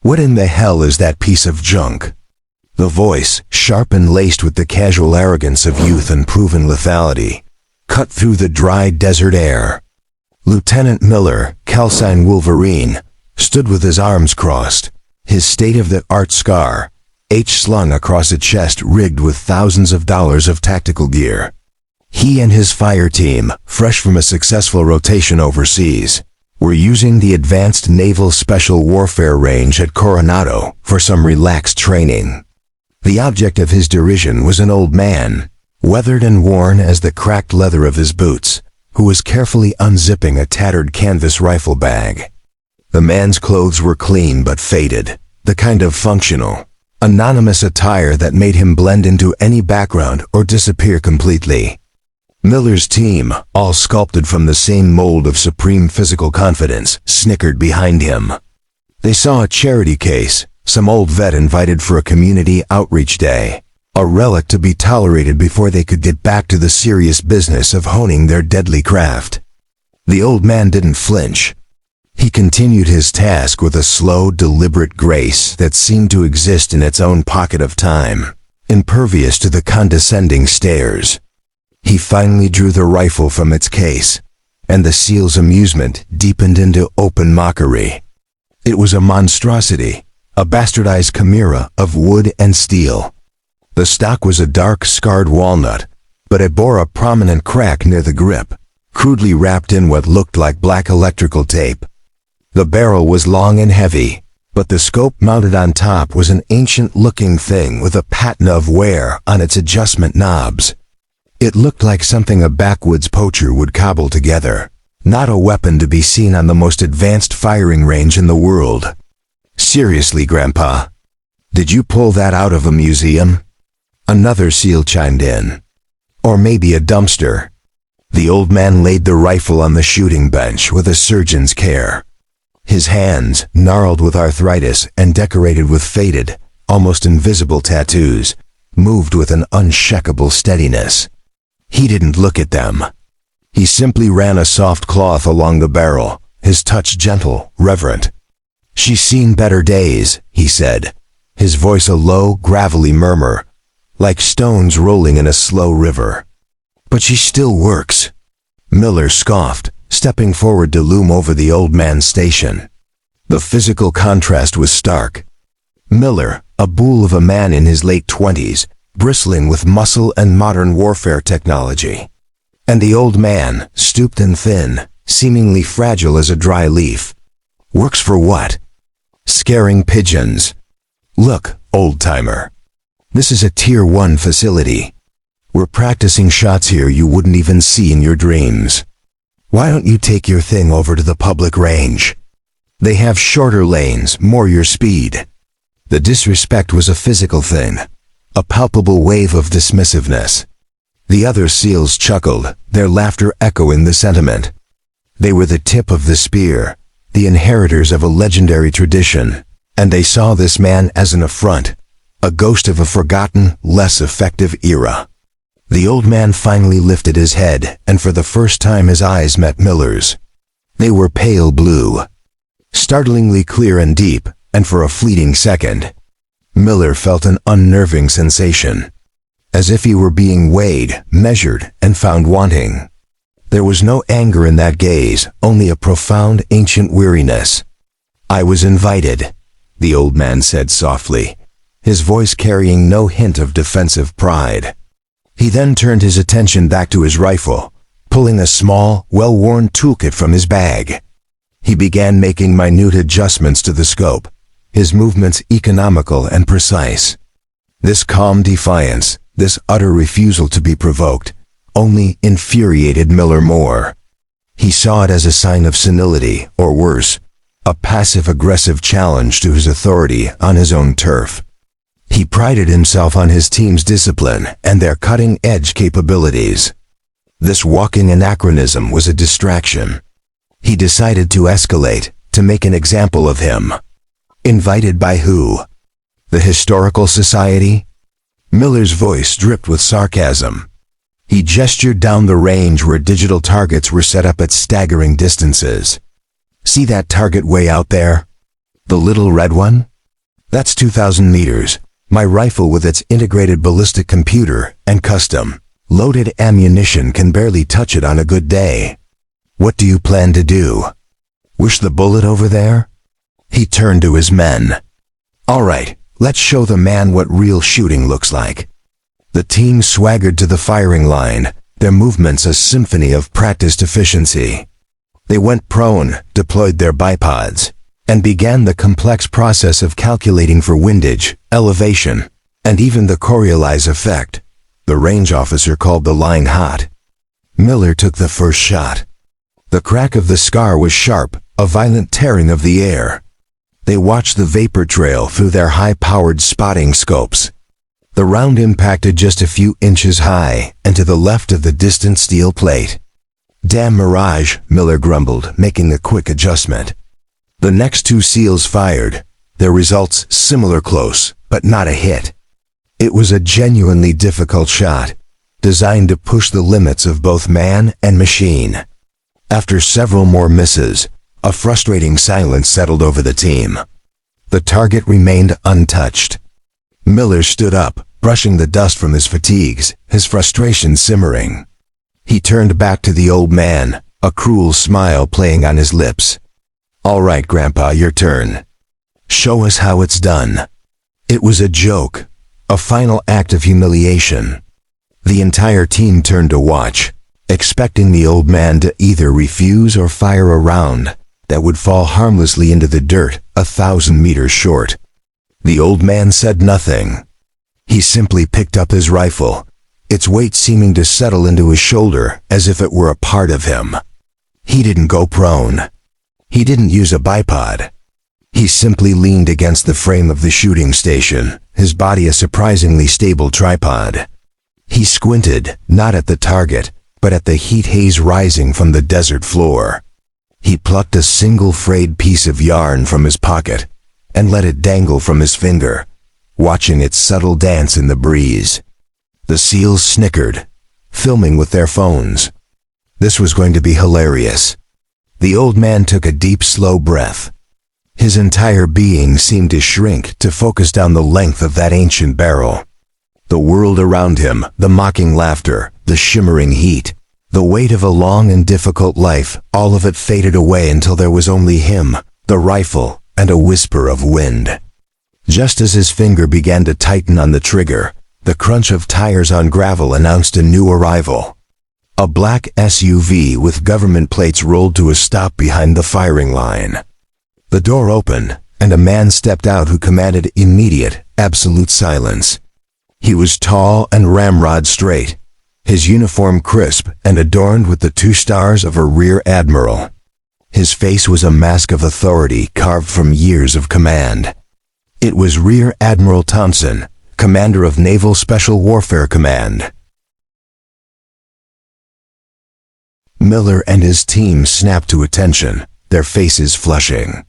"What in the hell is that piece of junk?" The voice, sharp and laced with the casual arrogance of youth and proven lethality, cut through the dry desert air. Lieutenant Miller, calcined Wolverine, stood with his arms crossed, his state-of-the-art scar, slung across a chest rigged with thousands of dollars of tactical gear. He and his fire team, fresh from a successful rotation overseas, were using the Advanced Naval Special Warfare Range at Coronado for some relaxed training. The object of his derision was an old man, weathered and worn as the cracked leather of his boots, who was carefully unzipping a tattered canvas rifle bag. The man's clothes were clean but faded, the kind of functional, anonymous attire that made him blend into any background or disappear completely. Miller's team, all sculpted from the same mold of supreme physical confidence, snickered behind him. They saw a charity case, some old vet invited for a community outreach day, a relic to be tolerated before they could get back to the serious business of honing their deadly craft. The old man didn't flinch. He continued his task with a slow, deliberate grace that seemed to exist in its own pocket of time, impervious to the condescending stares. He finally drew the rifle from its case, and the SEAL's amusement deepened into open mockery. It was a monstrosity, a bastardized chimera of wood and steel. The stock was a dark, scarred walnut, but it bore a prominent crack near the grip, crudely wrapped in what looked like black electrical tape. The barrel was long and heavy, but the scope mounted on top was an ancient-looking thing with a patina of wear on its adjustment knobs. It looked like something a backwoods poacher would cobble together, not a weapon to be seen on the most advanced firing range in the world. "Seriously, Grandpa, did you pull that out of a museum?" Another SEAL chimed in. "Or maybe a dumpster." The old man laid the rifle on the shooting bench with a surgeon's care. His hands, gnarled with arthritis and decorated with faded, almost invisible tattoos, moved with an unshakable steadiness. He didn't look at them. He simply ran a soft cloth along the barrel, his touch gentle, reverent. "She's seen better days," he said, his voice a low, gravelly murmur, like stones rolling in a slow river. "But she still works." Miller scoffed, stepping forward to loom over the old man's station. The physical contrast was stark. Miller, a bull of a man in his late 20s, bristling with muscle and modern warfare technology. And the old man, stooped and thin, seemingly fragile as a dry leaf. Works for what? Scaring pigeons. "Look, old-timer. This is a Tier 1 facility. We're practicing shots here you wouldn't even see in your dreams. Why don't you take your thing over to the public range? They have shorter lanes, more your speed." The disrespect was a physical thing, a palpable wave of dismissiveness. The other SEALs chuckled, their laughter echoing the sentiment. They were the tip of the spear, the inheritors of a legendary tradition, and they saw this man as an affront, a ghost of a forgotten, less effective era. The old man finally lifted his head, and for the first time his eyes met Miller's. They were pale blue, startlingly clear and deep, and for a fleeting second, Miller felt an unnerving sensation, as if he were being weighed, measured, and found wanting. There was no anger in that gaze, only a profound, ancient weariness. "I was invited," the old man said softly, his voice carrying no hint of defensive pride. He then turned his attention back to his rifle, pulling a small, well-worn toolkit from his bag. He began making minute adjustments to the scope, his movements economical and precise. This calm defiance, this utter refusal to be provoked, only infuriated Miller more. He saw it as a sign of senility, or worse, a passive-aggressive challenge to his authority on his own turf. He prided himself on his team's discipline and their cutting-edge capabilities. This walking anachronism was a distraction. He decided to escalate, to make an example of him. Invited by who? The Historical Society? Miller's voice dripped with sarcasm. He gestured down the range where digital targets were set up at staggering distances. "See that target way out there? The little red one? That's 2,000 meters. My rifle with its integrated ballistic computer and custom loaded ammunition can barely touch it on a good day. What do you plan to do? Wish the bullet over there? He turned to his men. All right, let's show the man what real shooting looks like. The team swaggered to the firing line, their movements a symphony of practiced efficiency. They went prone, deployed their bipods, and began the complex process of calculating for windage, elevation, and even the Coriolis effect. The range officer called the line hot. Miller took the first shot. The crack of the scar was sharp, a violent tearing of the air. They watched the vapor trail through their high-powered spotting scopes. The round impacted just a few inches high and to the left of the distant steel plate. Damn mirage, Miller grumbled, making a quick adjustment. The next two SEALs fired, their results similar close, but not a hit. It was a genuinely difficult shot, designed to push the limits of both man and machine. After several more misses, a frustrating silence settled over the team. The target remained untouched. Miller stood up, brushing the dust from his fatigues, his frustration simmering. He turned back to the old man, a cruel smile playing on his lips. All right, Grandpa, your turn. Show us how it's done. It was a joke, a final act of humiliation. The entire team turned to watch, expecting the old man to either refuse or fire a round that would fall harmlessly into the dirt 1,000 meters short. The old man said nothing. He simply picked up his rifle, its weight seeming to settle into his shoulder as if it were a part of him. He didn't go prone. He didn't use a bipod. He simply leaned against the frame of the shooting station, his body a surprisingly stable tripod. He squinted, not at the target, but at the heat haze rising from the desert floor. He plucked a single frayed piece of yarn from his pocket and let it dangle from his finger, watching its subtle dance in the breeze. The SEALs snickered, filming with their phones. This was going to be hilarious. The old man took a deep, slow breath. His entire being seemed to shrink to focus down the length of that ancient barrel. The world around him, the mocking laughter, the shimmering heat, the weight of a long and difficult life, all of it faded away until there was only him, the rifle, and a whisper of wind. Just as his finger began to tighten on the trigger, the crunch of tires on gravel announced a new arrival. A black SUV with government plates rolled to a stop behind the firing line. The door opened, and a man stepped out who commanded immediate, absolute silence. He was tall and ramrod straight, his uniform crisp and adorned with the 2 stars of a rear admiral. His face was a mask of authority carved from years of command. It was Rear Admiral Thompson, commander of Naval Special Warfare Command. Miller and his team snapped to attention, their faces flushing.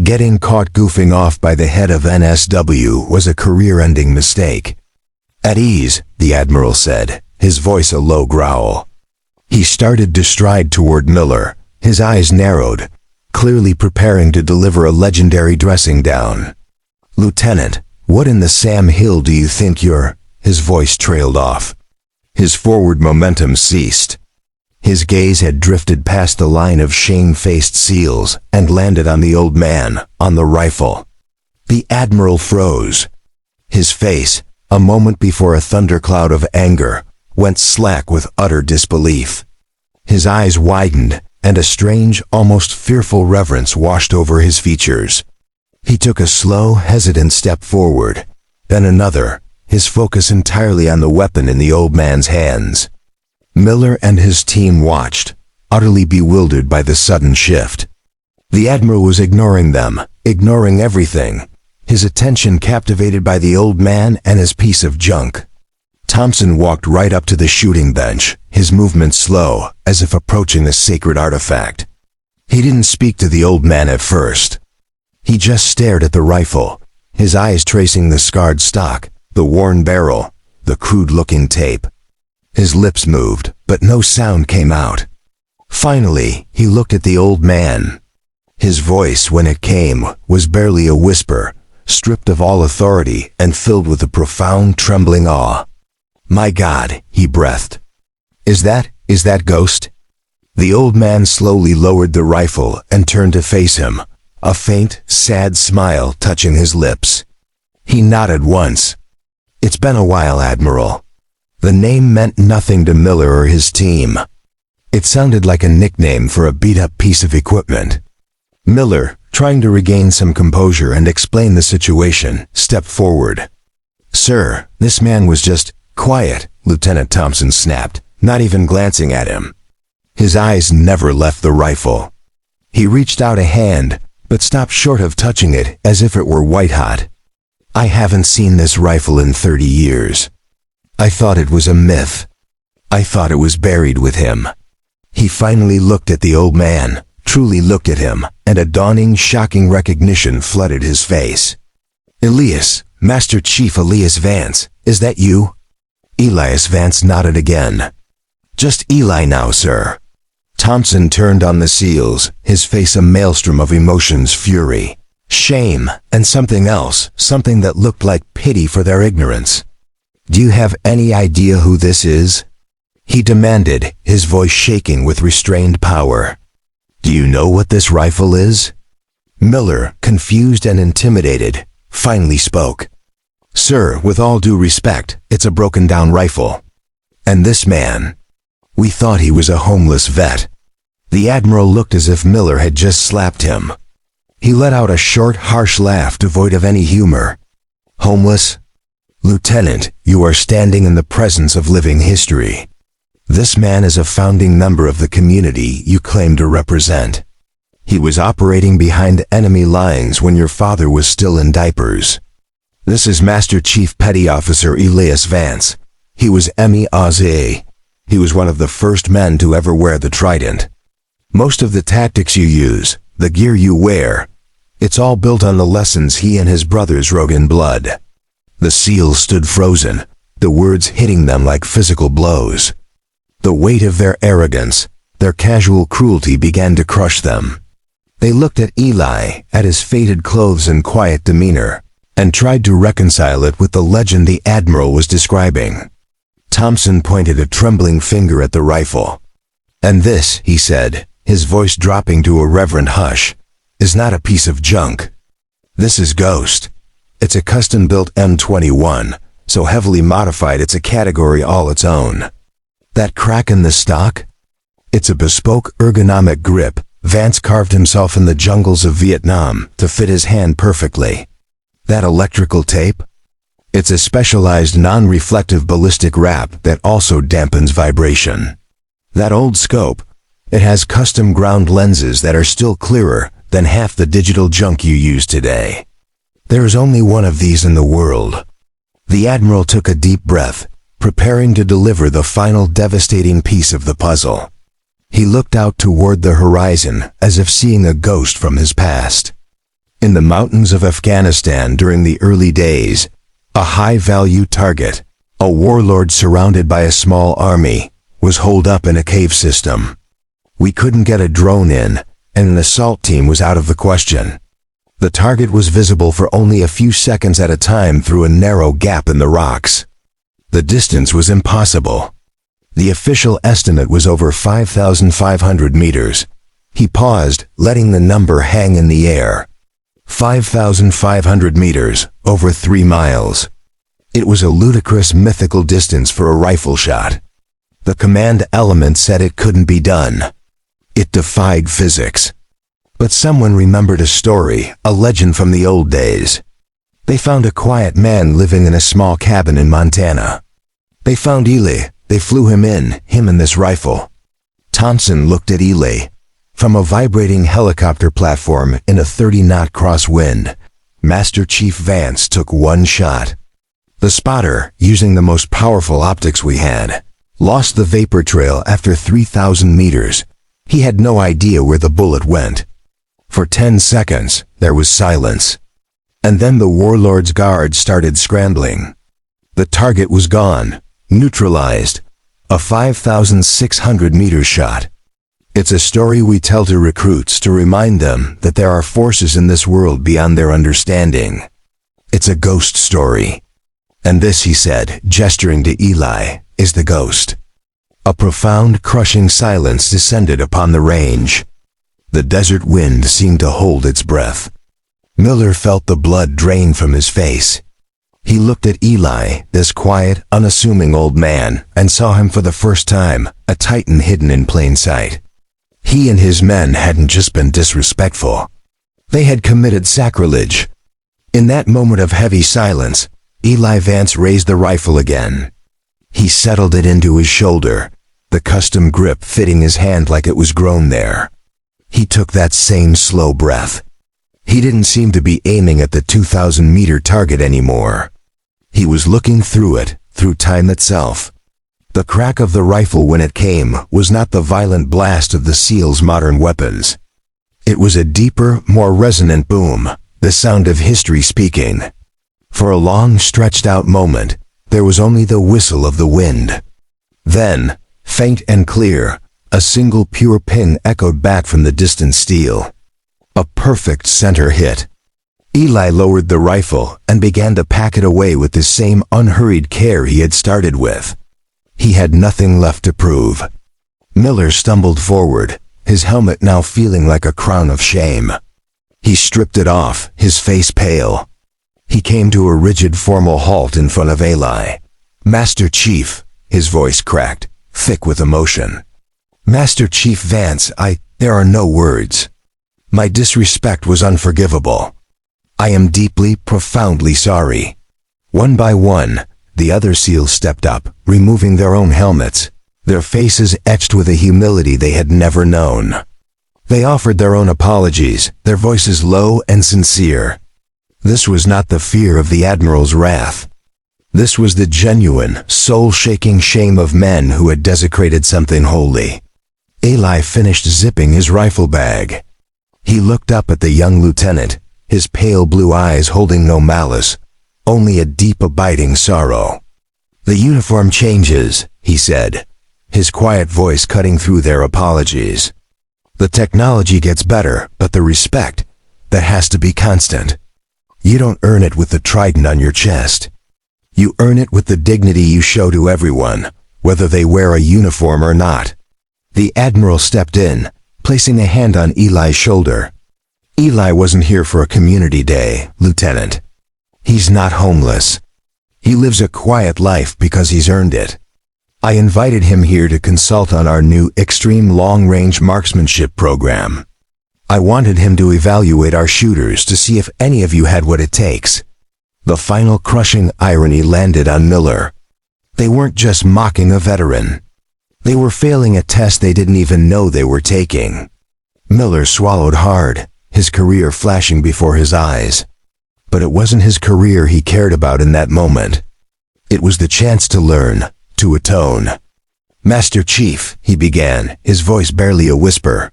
Getting caught goofing off by the head of NSW was a career-ending mistake. At ease, the Admiral said, his voice a low growl. He started to stride toward Miller, his eyes narrowed, clearly preparing to deliver a legendary dressing down. Lieutenant, what in the Sam Hill do you think you're? His voice trailed off. His forward momentum ceased. His gaze had drifted past the line of shame-faced SEALs and landed on the old man, on the rifle. The Admiral froze. His face, a moment before a thundercloud of anger, went slack with utter disbelief. His eyes widened, and a strange, almost fearful reverence washed over his features. He took a slow, hesitant step forward, then another, his focus entirely on the weapon in the old man's hands. Miller and his team watched, utterly bewildered by the sudden shift. The Admiral was ignoring them, ignoring everything, his attention captivated by the old man and his piece of junk. Thompson walked right up to the shooting bench, his movement slow, as if approaching a sacred artifact. He didn't speak to the old man at first. He just stared at the rifle, his eyes tracing the scarred stock, the worn barrel, the crude-looking tape. His lips moved, but no sound came out. Finally, he looked at the old man. His voice, when it came, was barely a whisper, stripped of all authority and filled with a profound, trembling awe. "My God," he breathed. Is that Ghost?" The old man slowly lowered the rifle and turned to face him, a faint, sad smile touching his lips. He nodded once. "It's been a while, Admiral." The name meant nothing to Miller or his team. It sounded like a nickname for a beat-up piece of equipment. Miller, trying to regain some composure and explain the situation, stepped forward. "Sir, this man was just quiet," Lieutenant Thompson snapped, not even glancing at him. His eyes never left the rifle. He reached out a hand, but stopped short of touching it as if it were white-hot. "I haven't seen this rifle in 30 years. I thought it was a myth. I thought it was buried with him." He finally looked at the old man, truly looked at him, and a dawning, shocking recognition flooded his face. "Elias, Master Chief Elias Vance, is that you?" Elias Vance nodded again. "Just Eli now, sir." Thompson turned on the SEALs, his face a maelstrom of emotions, fury, shame, and something else, something that looked like pity for their ignorance. "Do you have any idea who this is?" he demanded, his voice shaking with restrained power. "Do you know what this rifle is?" Miller, confused and intimidated, finally spoke. "Sir, with all due respect, it's a broken-down rifle." "And this man?" "We thought he was a homeless vet." The Admiral looked as if Miller had just slapped him. He let out a short, harsh laugh devoid of any humor. "Homeless? Lieutenant, you are standing in the presence of living history. This man is a founding member of the community you claim to represent. He was operating behind enemy lines when your father was still in diapers. This is Master Chief Petty Officer Elias Vance. He was MEAZ. He was one of the first men to ever wear the trident. Most of the tactics you use, the gear you wear, it's all built on the lessons he and his brothers wrote in blood." The SEALs stood frozen, the words hitting them like physical blows. The weight of their arrogance, their casual cruelty began to crush them. They looked at Eli, at his faded clothes and quiet demeanor, and tried to reconcile it with the legend the Admiral was describing. Thompson pointed a trembling finger at the rifle. "And this," he said, his voice dropping to a reverent hush, "is not a piece of junk. This is Ghost. It's a custom-built M21, so heavily modified it's a category all its own. That crack in the stock? It's a bespoke ergonomic grip Vance carved himself in the jungles of Vietnam to fit his hand perfectly. That electrical tape? It's a specialized non-reflective ballistic wrap that also dampens vibration. That old scope, it has custom ground lenses that are still clearer than half the digital junk you use today. There is only one of these in the world." The Admiral took a deep breath, preparing to deliver the final devastating piece of the puzzle. He looked out toward the horizon as if seeing a ghost from his past. In the mountains of Afghanistan during the early days, a high-value target, a warlord surrounded by a small army, was holed up in a cave system. We couldn't get a drone in, and an assault team was out of the question. The target was visible for only a few seconds at a time through a narrow gap in the rocks. The distance was impossible. The official estimate was over 5,500 meters. He paused, letting the number hang in the air. 5,500 meters, over 3 miles. It was a ludicrous mythical distance for a rifle shot. The command element said it couldn't be done. It defied physics. But someone remembered a story, a legend from the old days. They found a quiet man living in a small cabin in Montana. They found Eli. They flew him and this rifle. Thompson looked at Eli. From a vibrating helicopter platform in a 30-knot crosswind, Master Chief Vance took one shot. The spotter, using the most powerful optics we had, lost the vapor trail after 3,000 meters. He had no idea where the bullet went. For 10 seconds, there was silence. And then the warlord's guards started scrambling. The target was gone, neutralized. A 5,600-meter shot. It's a story we tell to recruits to remind them that there are forces in this world beyond their understanding. It's a ghost story. And this, he said, gesturing to Eli, is the ghost. A profound, crushing silence descended upon the range. The desert wind seemed to hold its breath. Miller felt the blood drain from his face. He looked at Eli, this quiet, unassuming old man, and saw him for the first time, a titan hidden in plain sight. He and his men hadn't just been disrespectful. They had committed sacrilege. In that moment of heavy silence, Eli Vance raised the rifle again. He settled it into his shoulder, the custom grip fitting his hand like it was grown there. He took that same slow breath. He didn't seem to be aiming at the 2,000-meter target anymore. He was looking through it, through time itself. The crack of the rifle when it came was not the violent blast of the SEALs' modern weapons. It was a deeper, more resonant boom, the sound of history speaking. For a long, stretched-out moment, there was only the whistle of the wind. Then, faint and clear, a single pure ping echoed back from the distant steel. A perfect center hit. Eli lowered the rifle and began to pack it away with the same unhurried care he had started with. He had nothing left to prove. Miller stumbled forward, his helmet now feeling like a crown of shame. He stripped it off, his face pale. He came to a rigid formal halt in front of Eli. "Master Chief," his voice cracked, thick with emotion. "Master Chief Vance, there are no words. My disrespect was unforgivable. I am deeply, profoundly sorry." One by one, the other SEALs stepped up, removing their own helmets, their faces etched with a humility they had never known. They offered their own apologies, their voices low and sincere. This was not the fear of the Admiral's wrath. This was the genuine, soul-shaking shame of men who had desecrated something holy. Eli finished zipping his rifle bag. He looked up at the young lieutenant, his pale blue eyes holding no malice, only a deep abiding sorrow. "The uniform changes," he said, his quiet voice cutting through their apologies. "The technology gets better, but the respect, that has to be constant. You don't earn it with the trident on your chest. You earn it with the dignity you show to everyone, whether they wear a uniform or not." The Admiral stepped in, placing a hand on Eli's shoulder. "Eli wasn't here for a community day, Lieutenant. He's not homeless. He lives a quiet life because he's earned it. I invited him here to consult on our new extreme long-range marksmanship program. I wanted him to evaluate our shooters to see if any of you had what it takes." The final crushing irony landed on Miller. They weren't just mocking a veteran. They were failing a test they didn't even know they were taking. Miller swallowed hard, his career flashing before his eyes. But it wasn't his career he cared about in that moment. It was the chance to learn, to atone. "Master Chief," he began, his voice barely a whisper.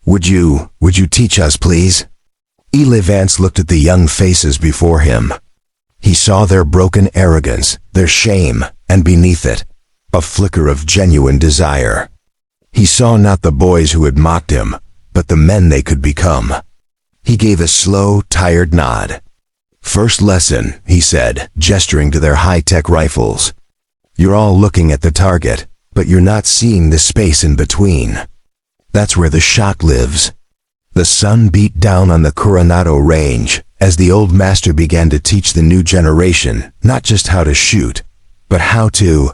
Would you teach us, please?" Eli Vance looked at the young faces before him. He saw their broken arrogance, their shame, and beneath it, a flicker of genuine desire. He saw not the boys who had mocked him, but the men they could become. He gave a slow, tired nod. "First lesson," he said, gesturing to their high-tech rifles. "You're all looking at the target, but you're not seeing the space in between. That's where the shot lives." The sun beat down on the Coronado Range as the old master began to teach the new generation not just how to shoot, but how to